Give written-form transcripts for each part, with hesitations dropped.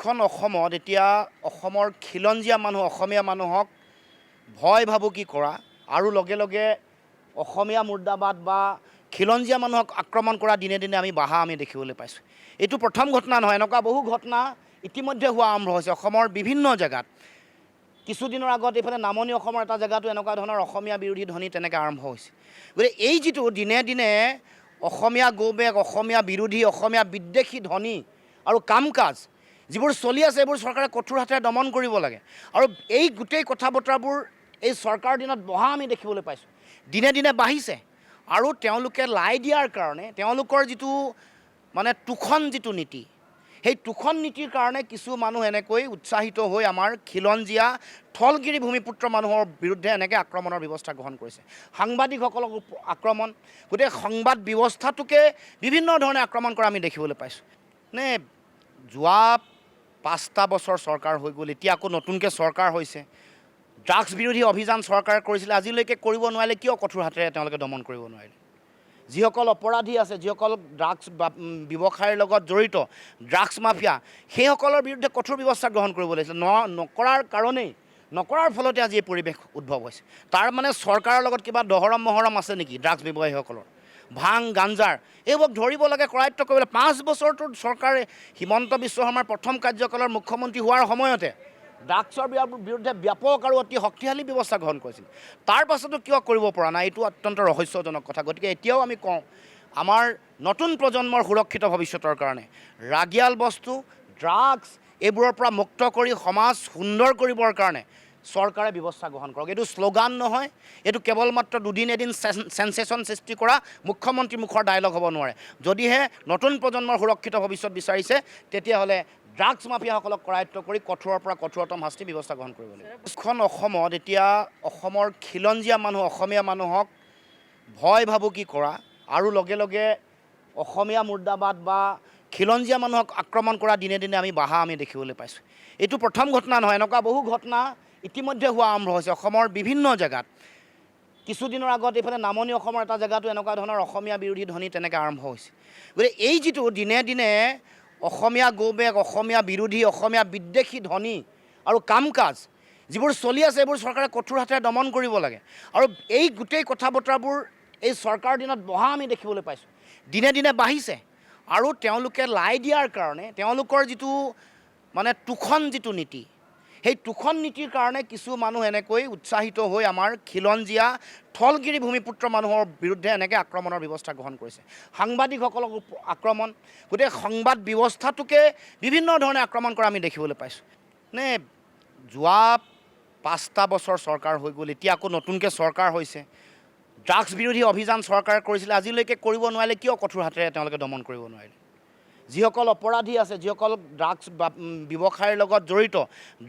খন অসমত এতিয়া অসমৰ খিলঞ্জীয়া মানুহ অসমীয়া মানুহক ভয় ভাবুকি কৰা আৰু লগে লগে অসমীয়া মুৰ্দাবাদ বা খিলঞ্জীয়া মানুহক আক্ৰমণ কৰা দিনে দিনে আমি দেখিবলৈ পাইছোঁ। এইটো প্ৰথম ঘটনা নহয়, এনেকুৱা বহু ঘটনা ইতিমধ্যে হোৱা আৰম্ভ হৈছে অসমৰ বিভিন্ন জেগাত। কিছুদিনৰ আগত এইফালে নামনি অসমৰ এটা জেগাতো এনেকুৱা ধৰণৰ অসমীয়া বিৰোধী ধ্বনি তেনেকৈ আৰম্ভ হৈছে। গতিকে এই যিটো দিনে দিনে অসমীয়া গৌবেগ, অসমীয়া বিৰোধী, অসমীয়া বিদ্বেষী ধ্বনি আৰু কাম কাজ যিবোৰ চলি আছে এইবোৰ চৰকাৰে কঠোৰ হাতেৰে দমন কৰিব লাগে। আৰু এই গোটেই কথা বতৰাবোৰ এই চৰকাৰৰ দিনত বহা আমি দেখিবলৈ পাইছোঁ। দিনে দিনে বাঢ়িছে আৰু তেওঁলোকে লাই দিয়াৰ কাৰণে তেওঁলোকৰ যিটো তোষণ যিটো নীতি, সেই তোষণ নীতিৰ কাৰণে কিছু মানুহ এনেকৈ উৎসাহিত হৈ আমাৰ খিলঞ্জীয়া থলগিৰি ভূমিপুত্ৰ মানুহৰ বিৰুদ্ধে এনেকৈ আক্ৰমণৰ ব্যৱস্থা গ্ৰহণ কৰিছে। সাংবাদিকসকলক আক্ৰমণ, গোটেই সংবাদ ব্যৱস্থাটোকে বিভিন্ন ধৰণে আক্ৰমণ কৰা আমি দেখিবলৈ পাইছোঁ। যোৱা 5টা বছৰ চৰকাৰ হৈ গ'ল, এতিয়া আকৌ নতুনকৈ চৰকাৰ হৈছে। ড্ৰাগছ বিৰোধী অভিযান চৰকাৰে কৰিছিলে, আজিলৈকে কৰিব নোৱাৰিলে কিয় কঠোৰ হাতেৰে তেওঁলোকে দমন কৰিব নোৱাৰিলে? যিসকল অপৰাধী আছে, যিসকল ড্ৰাগছ ব্যৱসায়ৰ লগত জড়িত, ড্ৰাগছ মাফিয়া, সেইসকলৰ বিৰুদ্ধে কঠোৰ ব্যৱস্থা গ্ৰহণ কৰিব লাগিছিল। নকৰাৰ ফলতে আজি এই পৰিৱেশ উদ্ভৱ হৈছে। তাৰ চৰকাৰৰ লগত কিবা দহৰম মহৰম আছে নেকি? ড্ৰাগছ ব্যৱসায়ীসকলৰ ভাং গাঞ্জাৰ এইবোৰক ধৰিব লাগে, কৰায়ত্ব কৰিবলৈ 5 বছৰটোত চৰকাৰে হিমন্ত বিশ্ব শৰ্মাৰ প্ৰথম কাৰ্যকালৰ মুখ্যমন্ত্ৰী হোৱাৰ সময়তে ড্ৰাগছৰ বিৰুদ্ধে ব্যাপক আৰু অতি শক্তিশালী ব্যৱস্থা গ্ৰহণ কৰিছিল। তাৰ পাছতো কিয় কৰিব পৰা নাই? এইটো অত্যন্ত ৰহস্যজনক কথা। গতিকে এতিয়াও আমি কওঁ, আমাৰ নতুন প্ৰজন্মৰ সুৰক্ষিত ভৱিষ্যতৰ কাৰণে ৰাগিয়াল বস্তু, ড্ৰাগছ এইবোৰৰ পৰা মুক্ত কৰি সমাজ সুন্দৰ কৰিবৰ কাৰণে চৰকাৰে ব্যৱস্থা গ্ৰহণ কৰক। এইটো শ্লোগান নহয়, এইটো কেৱল মাত্ৰ দুদিন এদিন চেনচেশ্যন সৃষ্টি কৰা মুখ্যমন্ত্ৰী মুখৰ ডায়লগ হ'ব নোৱাৰে। যদিহে নতুন প্ৰজন্মৰ সুৰক্ষিত ভৱিষ্যত বিচাৰিছে তেতিয়াহ'লে ড্ৰাগছ মাফিয়াসকলক কৰায়ত্ব কৰি কঠোৰৰ পৰা কঠোৰতম শাস্তি ব্যৱস্থা গ্ৰহণ কৰিব লাগিব। খন অসমত এতিয়া অসমৰ খিলঞ্জীয়া মানুহ অসমীয়া মানুহক ভয় ভাবুকি কৰা আৰু লগে লগে অসমীয়া মুৰ্দাবাদ বা খিলঞ্জীয়া মানুহক আক্ৰমণ কৰা দিনে দিনে আমি দেখিবলৈ পাইছোঁ। এইটো প্ৰথম ঘটনা নহয়, এনেকুৱা বহু ঘটনা ইতিমধ্যে হোৱা আৰম্ভ হৈছে অসমৰ বিভিন্ন জেগাত। কিছুদিনৰ আগত এইফালে নামনি অসমৰ এটা জেগাতো এনেকুৱা ধৰণৰ অসমীয়া বিৰোধী ধ্বনি তেনেকৈ আৰম্ভ হৈছে। গতিকে এই যিটো দিনে দিনে অসমীয়া গৌবেগ, অসমীয়া বিৰোধী, অসমীয়া বিদ্বেষী ধ্বনি আৰু কাম কাজ যিবোৰ চলি আছে এইবোৰ চৰকাৰে কঠোৰ হাতেৰে দমন কৰিব লাগে। আৰু এই গোটেই কথা বতৰাবোৰ এই চৰকাৰৰ দিনত বহা আমি দেখিবলৈ পাইছোঁ। দিনে দিনে বাঢ়িছে আৰু তেওঁলোকে লাই দিয়াৰ কাৰণে তেওঁলোকৰ যিটো তোষণ যিটো নীতি, সেই তোষণ নীতিৰ কাৰণে কিছু মানুহ এনেকৈ উৎসাহিত হৈ আমাৰ খিলঞ্জীয়া থলগিৰি ভূমিপুত্ৰ মানুহৰ বিৰুদ্ধে এনেকৈ আক্ৰমণৰ ব্যৱস্থা গ্ৰহণ কৰিছে। সাংবাদিকসকলক আক্ৰমণ, গোটেই সংবাদ ব্যৱস্থাটোকে বিভিন্ন ধৰণে আক্ৰমণ কৰা আমি দেখিবলৈ পাইছোঁ। যোৱা 5টা বছৰ চৰকাৰ হৈ গ'ল, এতিয়া আকৌ নতুনকৈ চৰকাৰ হৈছে। ড্ৰাগছ বিৰোধী অভিযান চৰকাৰে কৰিছিলে, আজিলৈকে কৰিব নোৱাৰিলে কিয় কঠোৰ হাতেৰে তেওঁলোকে দমন কৰিব নোৱাৰিলে? যিসকল অপৰাধী আছে, যিসকল ড্ৰাগছ ব্যৱসায়ৰ লগত জড়িত,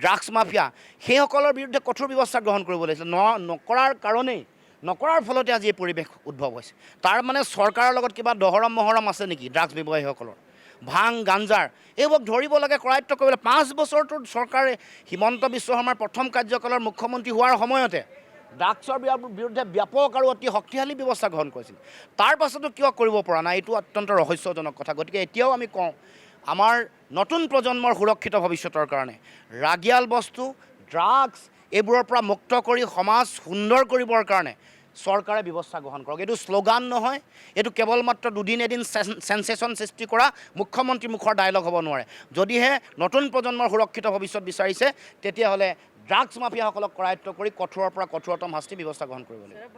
ড্ৰাগছ মাফিয়া, সেইসকলৰ বিৰুদ্ধে কঠোৰ ব্যৱস্থা গ্ৰহণ কৰিব লাগিছিল। নকৰাৰ ফলতে আজি এই পৰিৱেশ উদ্ভৱ হৈছে। তাৰ চৰকাৰৰ লগত কিবা দহৰম মহৰম আছে নেকি? ড্ৰাগছ ব্যৱসায়ীসকলৰ ভাং গাঞ্জাৰ এইবোৰক ধৰিব লাগে, কৰায়ত্ব কৰিবলৈ 5 বছৰটোত চৰকাৰে হিমন্ত বিশ্ব শৰ্মাৰ প্ৰথম কাৰ্যকালৰ মুখ্যমন্ত্ৰী হোৱাৰ সময়তে ড্ৰাগছৰ বিৰুদ্ধে ব্যাপক আৰু অতি শক্তিশালী ব্যৱস্থা গ্ৰহণ কৰিছিল। তাৰ পাছতো কিয় কৰিব পৰা নাই? এইটো অত্যন্ত ৰহস্যজনক কথা। গতিকে এতিয়াও আমি কওঁ, আমাৰ নতুন প্ৰজন্মৰ সুৰক্ষিত ভৱিষ্যতৰ কাৰণে ৰাগিয়াল বস্তু, ড্ৰাগছ এইবোৰৰ পৰা মুক্ত কৰি সমাজ সুন্দৰ কৰিবৰ কাৰণে চৰকাৰে ব্যৱস্থা গ্ৰহণ কৰক। এইটো শ্লোগান নহয়, এইটো কেৱল মাত্ৰ দুদিন এদিন চেনচেশ্যন সৃষ্টি কৰা মুখ্যমন্ত্ৰী মুখৰ ডায়লগ হ'ব নোৱাৰে। যদিহে নতুন প্ৰজন্মৰ সুৰক্ষিত ভৱিষ্যত বিচাৰিছে তেতিয়াহ'লে ড্ৰাগছ মাফিয়াসকলক কৰায়ত্ব কৰি কঠোৰৰ পৰা কঠোৰতম শাস্তি ব্যৱস্থা গ্ৰহণ কৰিব লাগিব।